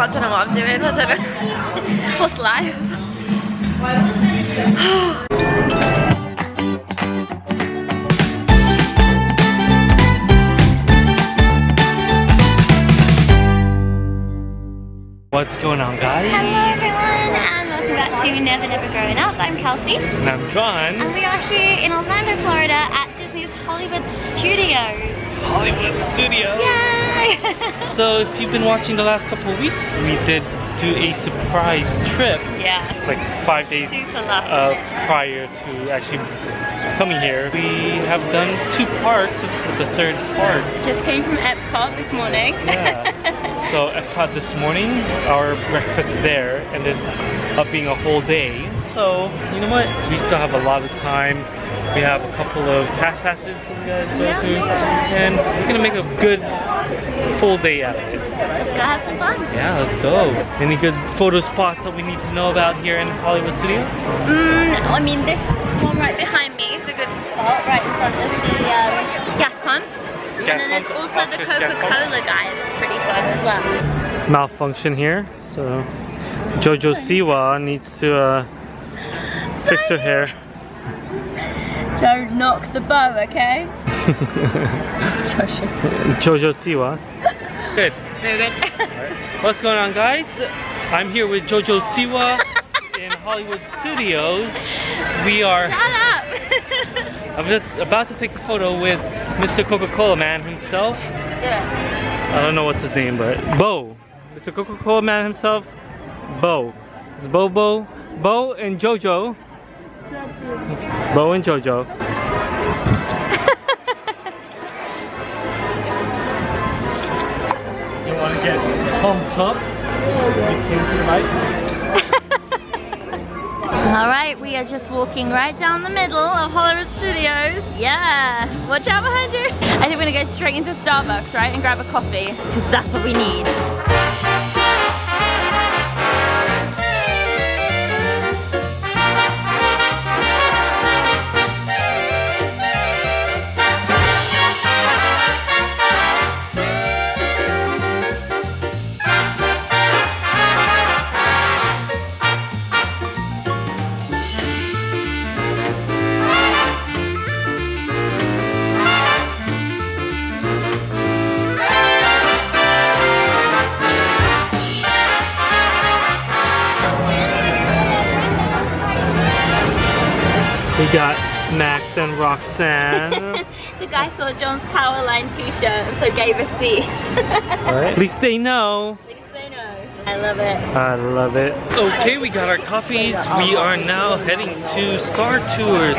I don't know what I'm doing. I don't know what's life. What's going on, guys? Hello everyone, and welcome back to Never Never Growing Up. I'm Kelsey. And I'm John. And we are here in Orlando, Florida at Disney's Hollywood Studios. Hollywood Studios! Yay! So if you've been watching the last couple of weeks, we did do a surprise trip. Yeah. Like 5 days prior to actually coming here. We have done 2 parks. This is the 3rd park. Just came from Epcot this morning. Yeah. So Epcot this morning, our breakfast there ended up being a whole day. So you know what? We still have a lot of time. We have a couple of fast passes that we gotta go through, and we're gonna make a good full day out of it. Let's go have some fun. Yeah, let's go. Any good photo spots that we need to know about here in Hollywood Studios? I mean, this one right behind me is a good spot, right in front of the gas pumps. And then there's also the Coca-Cola guy that's pretty fun as well. Malfunction here, so Jojo Siwa needs to fix her hair. Don't knock the bow, okay? Jojo Siwa. Good. Very good. Right. What's going on, guys? I'm here with Jojo Siwa in Hollywood Studios. We are about to take a photo with Mr. Coca-Cola Man himself. Yeah. I don't know what's his name, but Bo. Mr. Coca-Cola Man himself, Bo. It's Bo and Jojo. Bo and Jojo. You want to get pumped up? You came to the mic. Alright, we are just walking right down the middle of Hollywood Studios. Yeah! Watch out behind you! I think we're gonna go straight into Starbucks, right? And grab a coffee, because that's what we need. We got Max and Roxanne. The guy saw John's Powerline t-shirt and so gave us these. Alright. At least they know. At least they know. I love it. I love it. Okay, we got our coffees. We are now heading to Star Tours.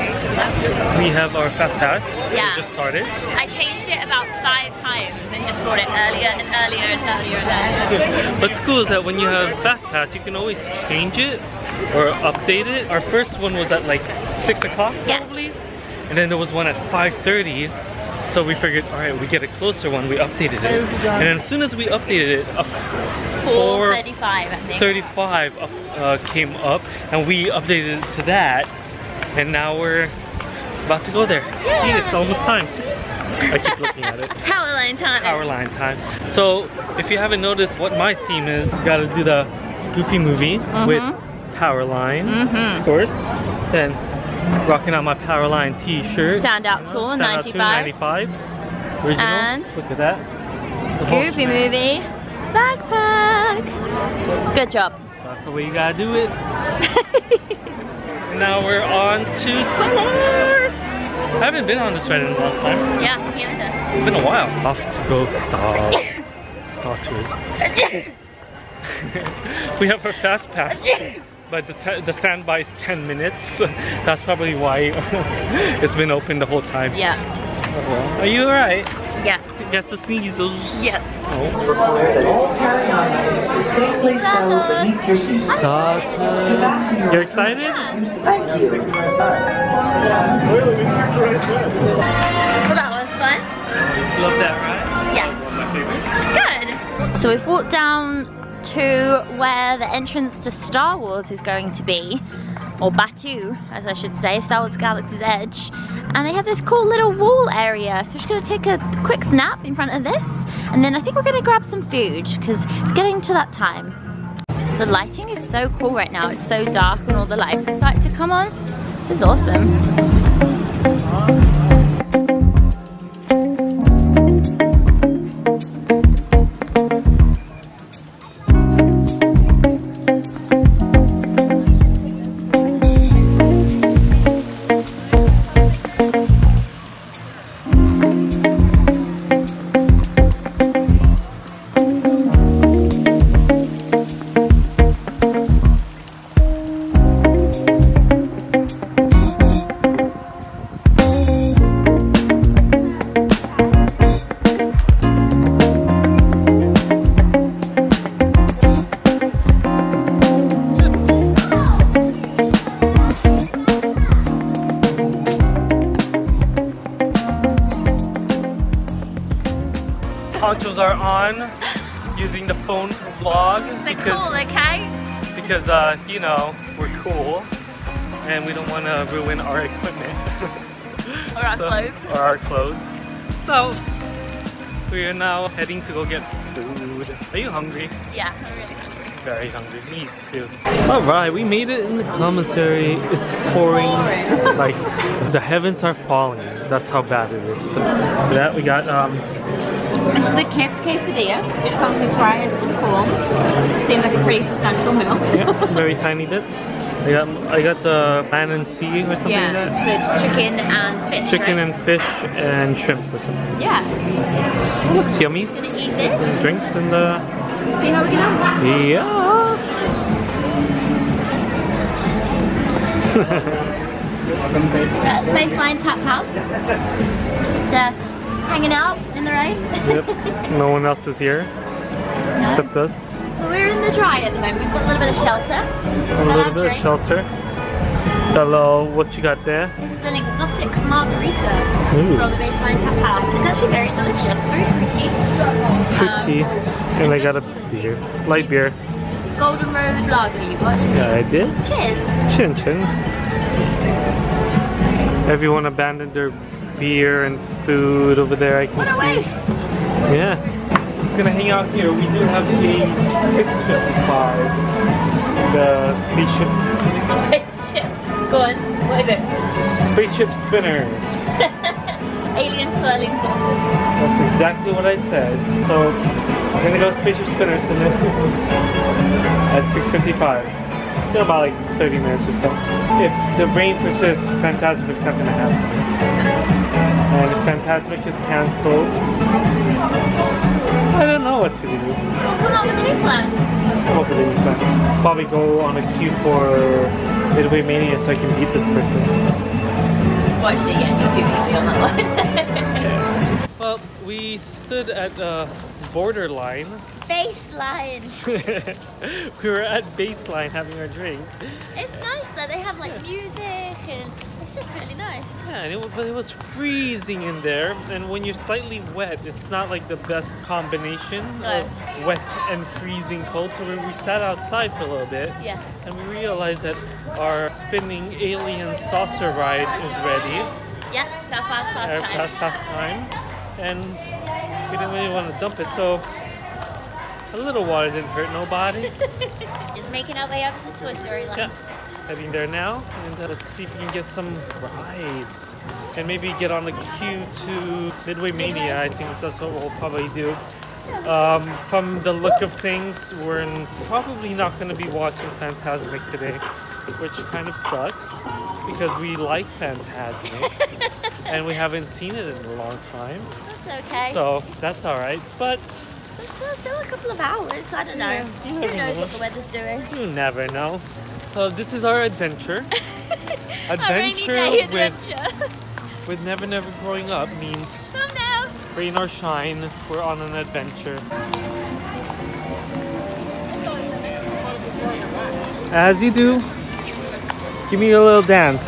We have our Fast Pass. Yeah. We just started. I changed it about 5 times and just brought it earlier and earlier and earlier and earlier. What's cool is that when you have Fast Pass, you can always change it or update it. Our first one was at like 6 o'clock probably. And then there was one at 5:30. So we figured, alright, we get a closer one, we updated it. And then as soon as we updated it, 4:35 I think. 35 came up, and we updated it to that. And now we're about to go there. Yeah. See, it's almost time. See? I keep looking at it. Powerline time. Powerline time. So if you haven't noticed what my theme is, gotta do the Goofy movie with Powerline, of course. Then rocking out my Powerline t-shirt. Standout Tour 95. Original. And look at that. The Goofy movie backpack. Good job. That's the way you gotta do it. And now we're on to Star Wars. I haven't been on this ride in a long time. Yeah, me either. It's been a while. Off to go Star Tours. We have our Fast Pass. But the standby is 10 minutes. That's probably why it's been open the whole time. Yeah. Oh, well. Are you alright? Yeah. You got the sneezes. Yeah. It's required that all carry-on items be safely stowed beneath your seats. You're excited? Thank you. Well, that was fun. Love that ride? Yeah. One of my favorites. Good. So we've walked down to where the entrance to Star Wars is going to be, or Batuu as I should say, Star Wars Galaxy's Edge, And they have this cool little wall area. So we're just gonna take a quick snap in front of this. And then I think we're gonna grab some food because it's getting to that time. The lighting is so cool right now. It's so dark and all the lights are starting to come on. This is awesome. Ponchos are on, using the phone to vlog. They're cool, okay? Because, you know, we're cool and we don't want to ruin our equipment. Or our clothes. Or our clothes. So, we are now heading to go get food. Are you hungry? Yeah, I'm really hungry. Very hungry. Me too. Alright, we made it in the commissary. It's pouring. Like, the heavens are falling. That's how bad it is. So, for that, we got, this is the kids' quesadilla, which comes with fries and corn. Seems like a pretty substantial meal. Yeah, very tiny bits. I got the land and sea or something like that. So it's chicken and fish. Chicken right? and fish and shrimp or something. Yeah. It looks yummy. Just gonna eat this. Some drinks and See how we get on. yeah. We're at Baseline Tap House. Just hanging out in the rain. Yep. No one else is here except us. Well, we're in the dry at the moment. We've got a little bit of shelter. A little bit of shelter. Hello, what you got there? This is an exotic margarita Ooh. from the Baseline Tap House. It's actually very delicious, very fruity. Fruity. And I got a beer. Light beer. Golden Road Lager you got, didn't Yeah, I did. you? Cheers. Chin chin. Everyone abandoned their beer and food over there, I can What a see. waste. Yeah. Just gonna hang out here. We do have a 655. The spaceship. Spaceship. Go on. What is it? Spaceship spinners. Alien swirling sauces. That's exactly what I said. So we're gonna go spaceship spinners and then at 6:55. In about like 30 minutes or so. If the rain persists, Fantasmic's not gonna happen. And if Fantasmic is cancelled, I don't know what to do. Well, come on with a new plan. Come up with a new plan. Probably go on a queue for Midway Mania so I can beat this person. Well, actually, yeah, you do need to be on that one. Well, we stood at a borderline. Baseline. We were at Baseline having our drinks. It's nice though. They have like music and it's just really nice. Yeah, and but it was freezing in there. And when you're slightly wet, it's not like the best combination No. of wet and freezing cold. So we sat outside for a little bit. Yeah. And we realized that our spinning alien saucer ride is ready. Yeah, it's our fast time. Past time. And we didn't really want to dump it, so a little water didn't hurt nobody. Just making our way up to Toy Story Land. Yeah, heading there now, and let's see if we can get some rides. And maybe get on the queue to Midway Mania. I think that's what we'll probably do. From the look of things, we're probably not going to be watching Fantasmic today, which kind of sucks, because we like Fantasmic, and we haven't seen it in a long time. That's okay. So, that's alright, but There's still a couple of hours, I don't know. Yeah, you Who never knows know. what the weather's doing? you never know. So this is our adventure. A rainy day adventure. with Never Never Growing Up means Come now. rain or shine, we're on an adventure. As you do, give me a little dance.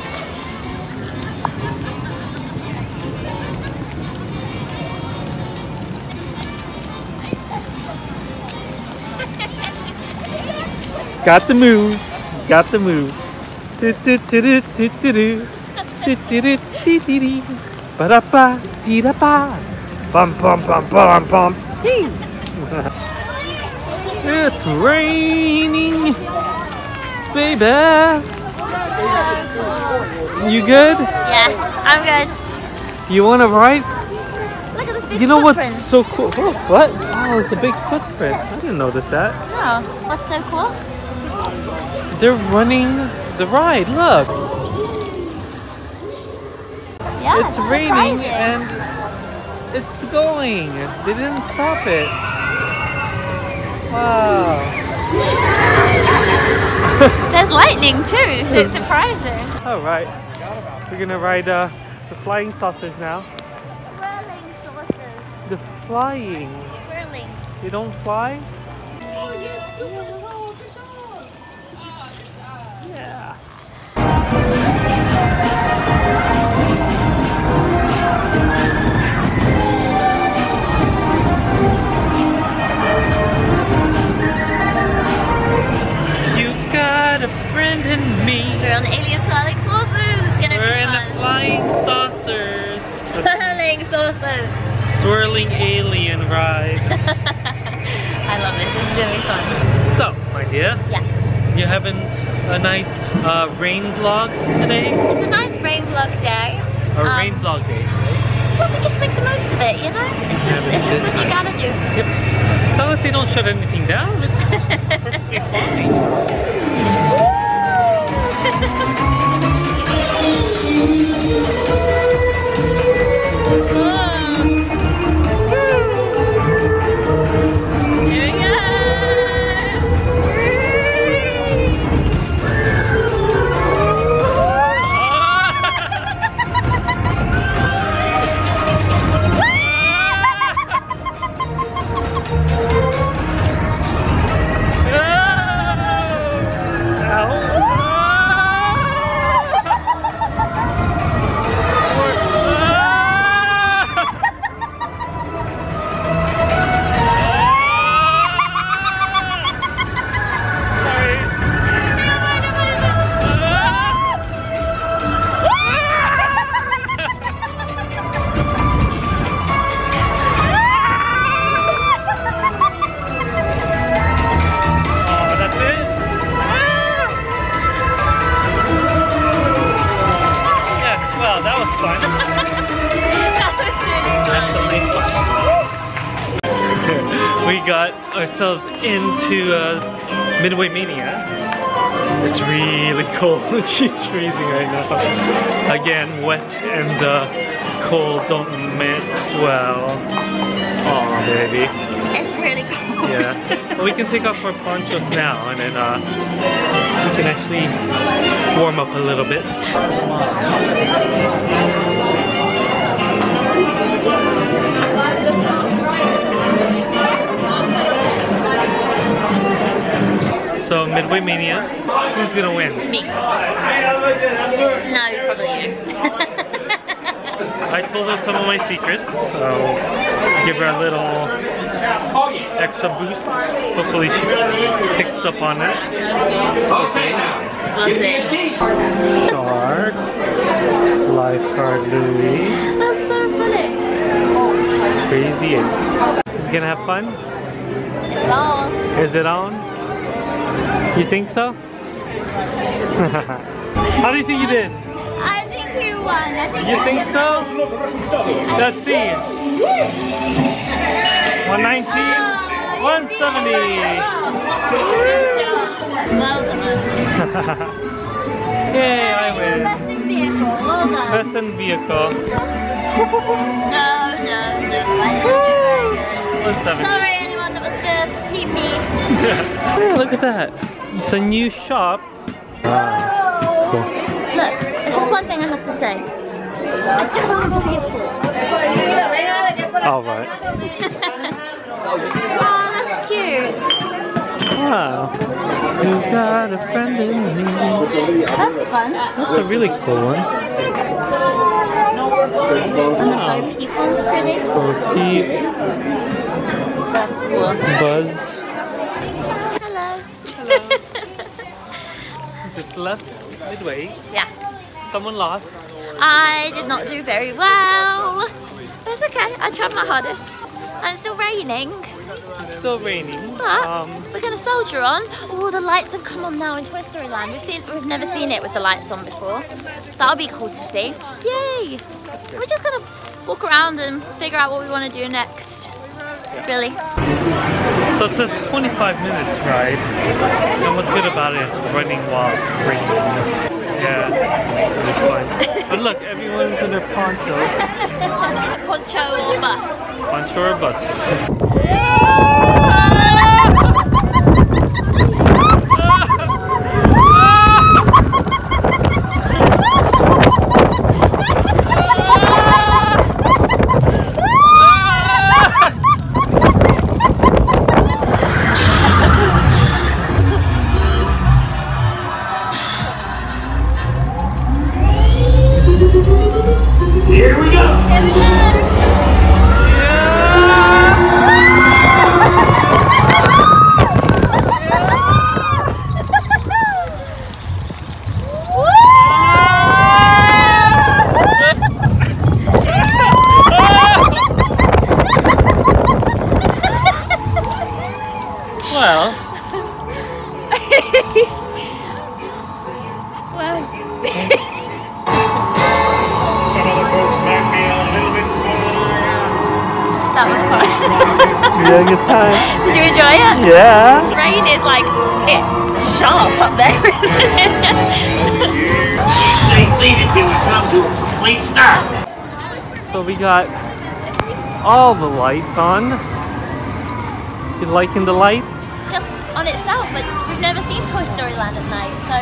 Got the moves. Got the moves. Do, do, do, do, do, do, do. Do, do, do, dee dee dee. Ba da ba dee da ba. Bum bum bum bum bum. It's raining, baby. You good? Yes, I'm good. You want to ride? Look at this big You know footprint. what's so cool? Oh, what? Oh, it's a big footprint. I didn't notice that. Oh, what's so cool? They're running the ride. Look, Yeah, it's that's raining surprising. and it's going. They didn't stop it. Wow. There's lightning too, so it's surprising. All right. We're gonna ride the flying saucers now. Swirling saucers. The flying. Swirling. They don't fly? Yeah. You got a friend in me. We're on the alien swirling saucers. It's gonna We're be in the fun. flying saucers. Swirling saucers. Swirling alien ride. I love this. This is gonna be fun. So, my dear, Yeah. you having a nice rain vlog today? It's a nice rain vlog day. Or rain vlog day, right? Well, we just make the most of it, you know? It's just what you gotta do. Yep. As long as they don't shut anything down, it's perfectly fine. Here we go. We got ourselves into Midway Mania. It's really cold. She's freezing right now. Again, wet and cold don't mix well. Aw, baby. It's really cold. Yeah. Well, we can take off our ponchos now and then we can actually warm up a little bit. So Midway Mania, who's gonna win? Me. No, probably you. I told her some of my secrets, so give her a little extra boost. Hopefully she picks up on it. We'll see. Shark, lifeguard Louie, That's so funny. Crazy 8. You gonna have fun? It's on. Is it on? You think so? How do you think you did? I think you won. You think so? Let's see. 119, 170. Well done. Yay, I win. Best in vehicle. Well done. Best in vehicle. No. I didn't do very good. 170. Sorry, anyone that was good. Team me. Hey, look at that. It's a new shop. Wow, that's cool. Look, it's just one thing I have to say. I just want to be a fool. All right. Oh, that's cute. Wow. You got a friend in me. That's fun. That's a really cool one. And the Bo Peep one's pretty. Bo Peep, That's cool. Buzz. Hello. Just left Midway. Yeah. Someone lost. I did not do very well. But it's okay, I tried my hardest. And it's still raining. It's still raining. But we're gonna soldier on. Oh, the lights have come on now in Toy Story Land. We've never seen it with the lights on before. That'll be cool to see. Yay! We're just gonna walk around and figure out what we want to do next. Yeah. Really. So it says 25 minutes ride. And what's good about it is running while it's raining. Yeah, it's fun. But look, everyone's in their poncho. Poncho or bus? Poncho or bus. Here we go! Well. Some other folks might be a little bit smaller. That was fun. Did you have a good time? Did you enjoy it? Yeah. The rain is like, it's sharp up there, isn't it? Stay seated till we come to a complete stop. So we got all the lights on. You liking the lights? Just on itself, like we've never seen Toy Story Land at night, so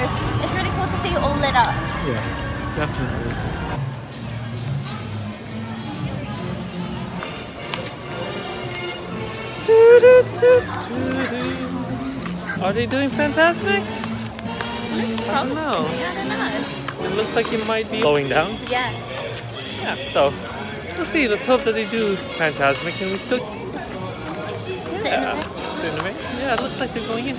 it's really cool to see it all lit up. Yeah, definitely. Are they doing Fantasmic? I don't know. Yeah, I don't know. It looks like it might be slowing down. Yeah. Yeah, so we'll see. Let's hope that they do Fantasmic and we still Sit in the sit in the rain. Yeah, it looks like they're going in.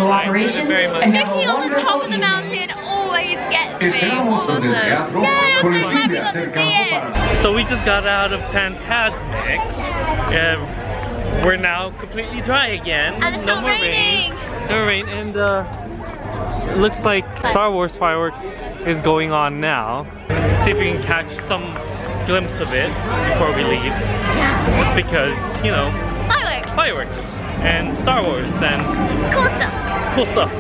cooperation, very much. and have Mickey a on the top wonderful of the evening. mountain always gets me. Esperamos en el teatro con el fin de hacer campo para... So we just got out of Fantasmic. We're now completely dry again. And it's no not more raining. rain. No rain, and it looks like Star Wars fireworks is going on now. See if we can catch some glimpse of it before we leave. Just because, you know, fireworks and Star Wars and Cool stuff. cool stuff.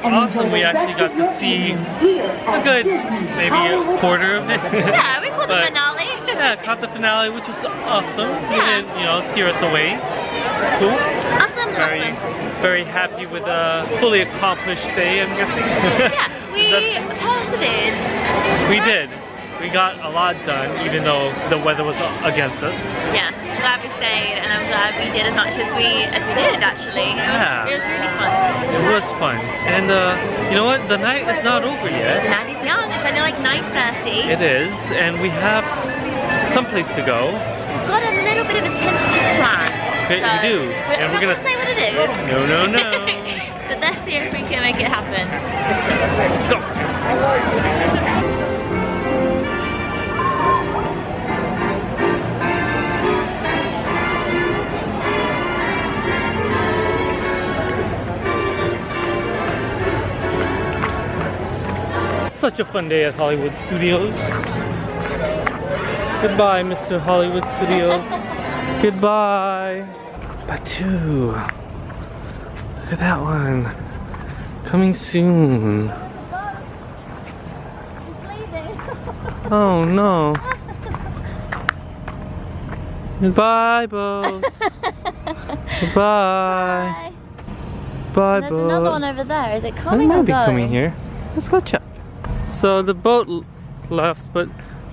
Awesome, we actually got to see a good maybe a quarter of it. Yeah, we caught the finale. Yeah, caught the finale, which was awesome. Yeah. You didn't, you know, steer us away, which is cool. Awesome, Very happy with a fully accomplished day, I'm guessing. Yeah, we persevered. We did. We got a lot done, even though the weather was against us. Yeah, I'm glad we stayed, and I'm glad we did as much as we did actually. Yeah. It was really fun. It was fun. And you know what? The night is not over yet. Night is young. It's only like 9:30. It is, and we have someplace to go. We've got a little bit of a tentative plan. Okay, we do. And we're gonna say what it is. No. But let's see if we can make it happen. Let's go. Such a fun day at Hollywood Studios. Goodbye, Mr. Hollywood Studios. Goodbye. Batuu. Look at that one. Coming soon. Oh no. Goodbye, boat. Goodbye. Bye, There's boat. another one over there. Is it It coming or might be going? coming here. Let's go check. So the boat left, but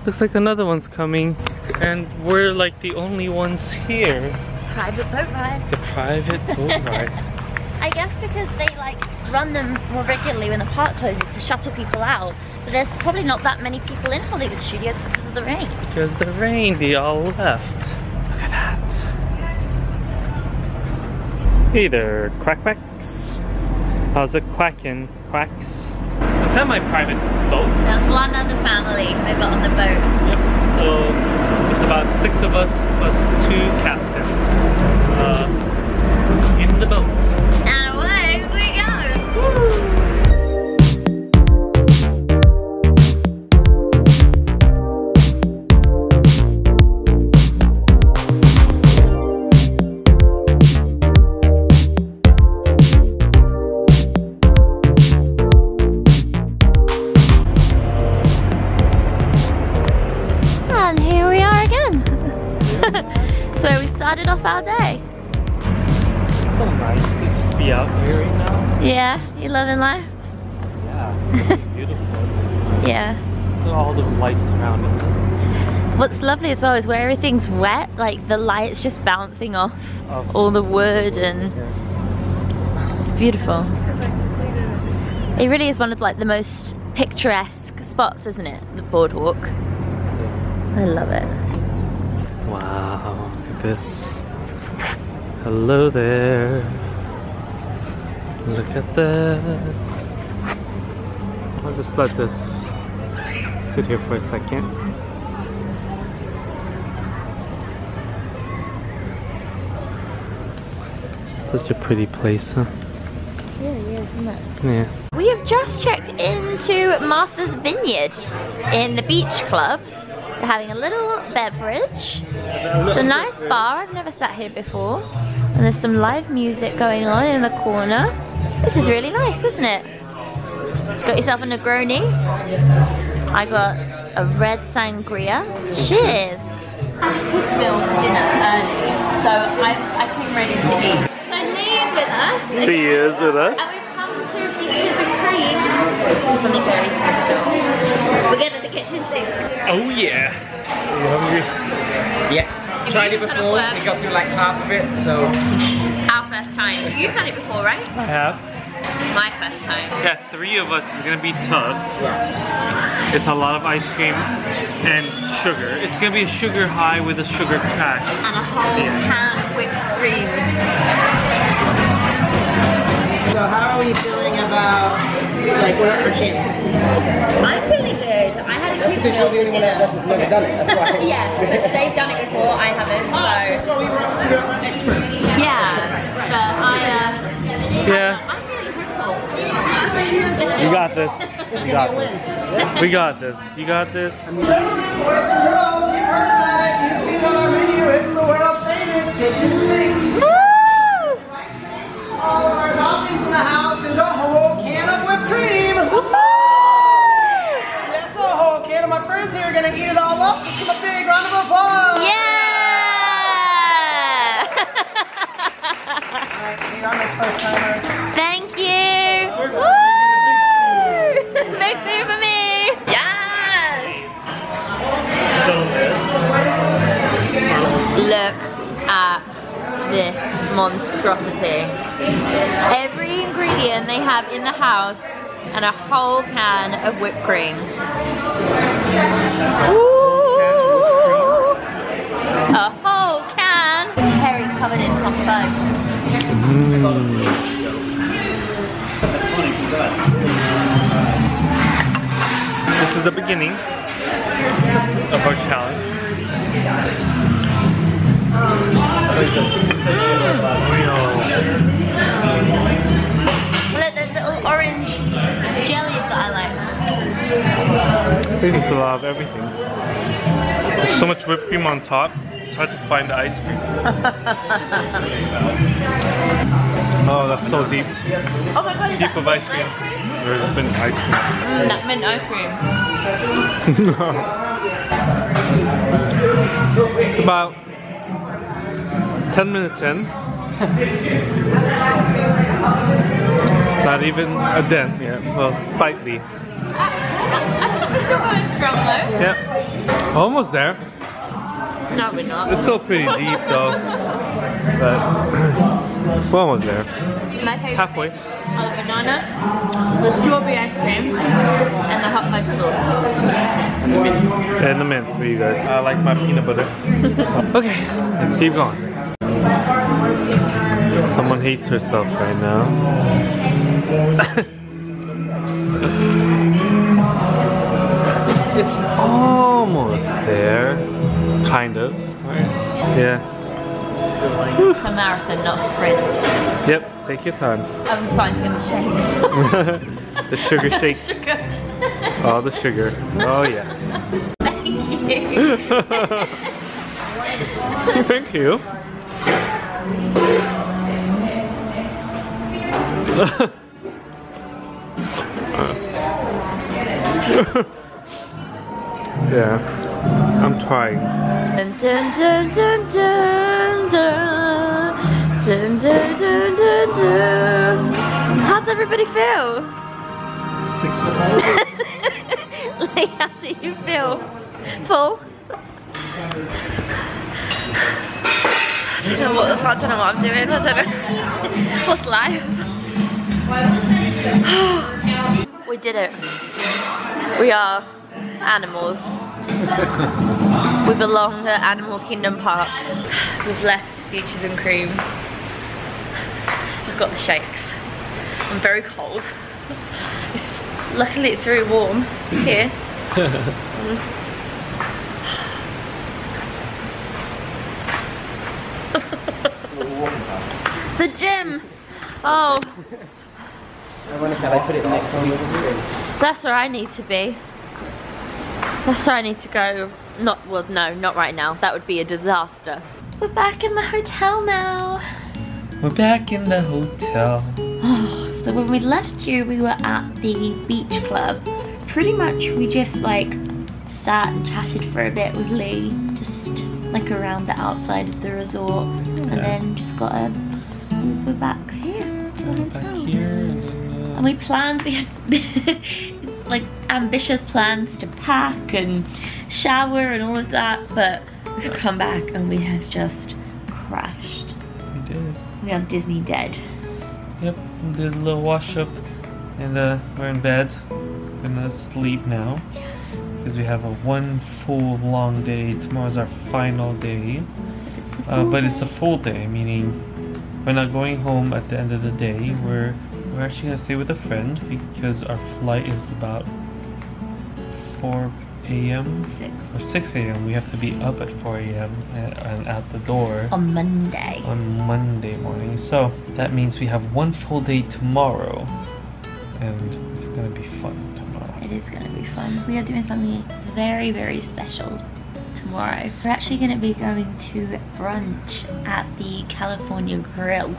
looks like another one's coming, and we're like the only ones here. Private boat ride. It's a private boat ride. I guess because they like run them more regularly when the park closes to shuttle people out. But there's probably not that many people in Hollywood Studios because of the rain. Because the rain, they all left. Look at that. Hey there, quackbacks. How's it quacking, quacks? It's a semi-private boat. There's one other family they got on the boat. Yep. So it's about 6 of us plus 2 captains in the boat. And away we go! And here we are again. So we started off our day. So nice to just be out here right now. Yeah, you loving life? Yeah, this is beautiful. Yeah. Look at all the lights surrounding us. What's lovely as well is where everything's wet, like the light's just bouncing off all the wood, and it's beautiful. It really is one of like the most picturesque spots, isn't it? The boardwalk. I love it. Wow, look at this. Hello there. Look at this. I'll just let this sit here for a second. Such a pretty place, huh? Yeah, isn't it? Yeah. we have just checked into Martha's Vineyard in the beach club. We're having a little beverage. It's a nice bar, I've never sat here before. And there's some live music going on in the corner. This is really nice, isn't it? Got yourself a Negroni. I got a red sangria. Cheers! I cooked meal for dinner early, so I came ready to eat. So Lee's with us. He is with us. And we've come to Beaches and Cream for something very special. We're going to the kitchen sink. Oh yeah. Are you hungry? Yes. Tried it before, we got through like half of it, so... Our first time. You've done it before, right? I have. My first time. Yeah, 3 of us is gonna be tough. Yeah. It's a lot of ice cream and sugar. It's gonna be a sugar high with a sugar crash. And a whole can of whipped cream. So how are you feeling about, like, what are our chances? I'm feeling good. I had a kids Because you're the only one that's never done it, that's why. Yeah, they've done it before, I haven't, so... Well, we were experts. Yeah, but Yeah. I'm feeling hopeful. You got this. You got this. We got this. You got this. Boys and girls, you've heard about it, you've seen it on our menu, it's the world famous kitchen sink. All of our toppings in the house and a whole can of whipped cream. Yes, a whole can of my friends here are gonna eat it all up, so give a big round of applause. Yeah! Alright, Leah, I'm this first timer. Thank you! Woo! Big thing for me! Yes! Look at this monstrosity. Every ingredient they have in the house and a whole can of whipped cream. Ooh. A whole can! Cherry covered in hot fudge. This is the beginning of our challenge. Look, there's little orange jellies that I like. I think it's a lot of everything. There's so much whipped cream on top, it's hard to find the ice cream. Oh, that's so deep. Oh my god, is Deep that of ice cream. There's been ice cream. That mint ice cream. It's about 10 minutes in. Not even a dent yet. Well, slightly. We're still going strong though. Yeah. Almost there. No, we're not. It's still pretty deep though. But we're almost there. My favorite Halfway. things are the banana, the strawberry ice cream, and the hot fudge sauce. And the mint for you guys. I like my peanut butter. Okay, let's keep going. Someone hates herself right now. It's almost there. Kind of. Right? Yeah. It's a marathon, not a sprint. Yep, take your time. I'm starting to get the shakes. The sugar shakes. Oh, the sugar. Oh, yeah. Thank you. Thank you. Yeah, I'm trying. Dun, dun, dun, dun, dun, dun. Dun, dun, dun, dun, dun. How does everybody feel? Lee, how do you feel? Full? I don't know what I'm doing. I don't know what's life. We did it. We are animals. We belong at Animal Kingdom Park. We've left Beaches and Cream. We've got the shakes. I'm very cold. Luckily it's very warm here. The gym! Oh. I wonder how they put it next week. That's where I need to be. That's where I need to go. Not, well, no, not right now. That would be a disaster. We're back in the hotel now. We're back in the hotel. So when we left you, we were at the beach club. Pretty much we just like sat and chatted for a bit with Lee, just like around the outside of the resort, and then just got a Uber back here to the hotel. Back here. And we planned, we had like ambitious plans to pack and shower and all of that, but we've come back and we have just crashed. We did. We are Disney dead. Yep, we did a little wash up and we're in bed. Gonna sleep now because we have a one full long day. Tomorrow's our final day, but it's a full day, meaning we're not going home at the end of the day. We're actually gonna stay with a friend because our flight is about 4 a.m. or 6 a.m. We have to be up at 4 a.m. and at the door On Monday morning. So that means we have one full day tomorrow, and it's gonna be fun tomorrow. It is going to be fun. We are doing something very, very special tomorrow. We're actually going to be going to brunch at the California Grill.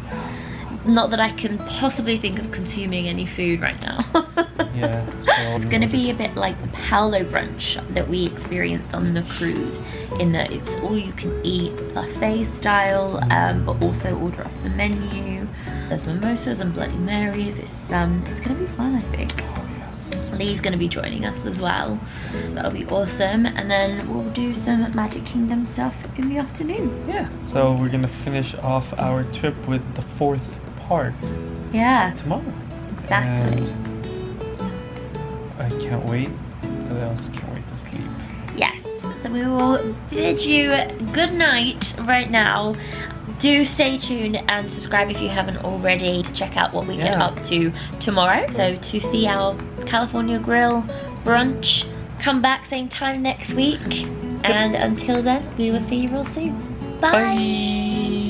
Not that I can possibly think of consuming any food right now. Yeah. So it's going to be a bit like the Paolo brunch that we experienced on the cruise, in that it's all you can eat buffet style, but also order off the menu. There's mimosas and Bloody Marys. It's going to be fun, I think. Lee's going to be joining us as well. That'll be awesome. And then we'll do some Magic Kingdom stuff in the afternoon. Yeah. So we're going to finish off our trip with the 4th park. Yeah. Tomorrow. Exactly. And I can't wait. But I also can't wait to sleep. Yes. So we will bid you good night right now. Do stay tuned and subscribe if you haven't already to check out what we get up to tomorrow. So to see our California Grill brunch, come back same time next week. And until then, we will see you real soon. Bye. Bye.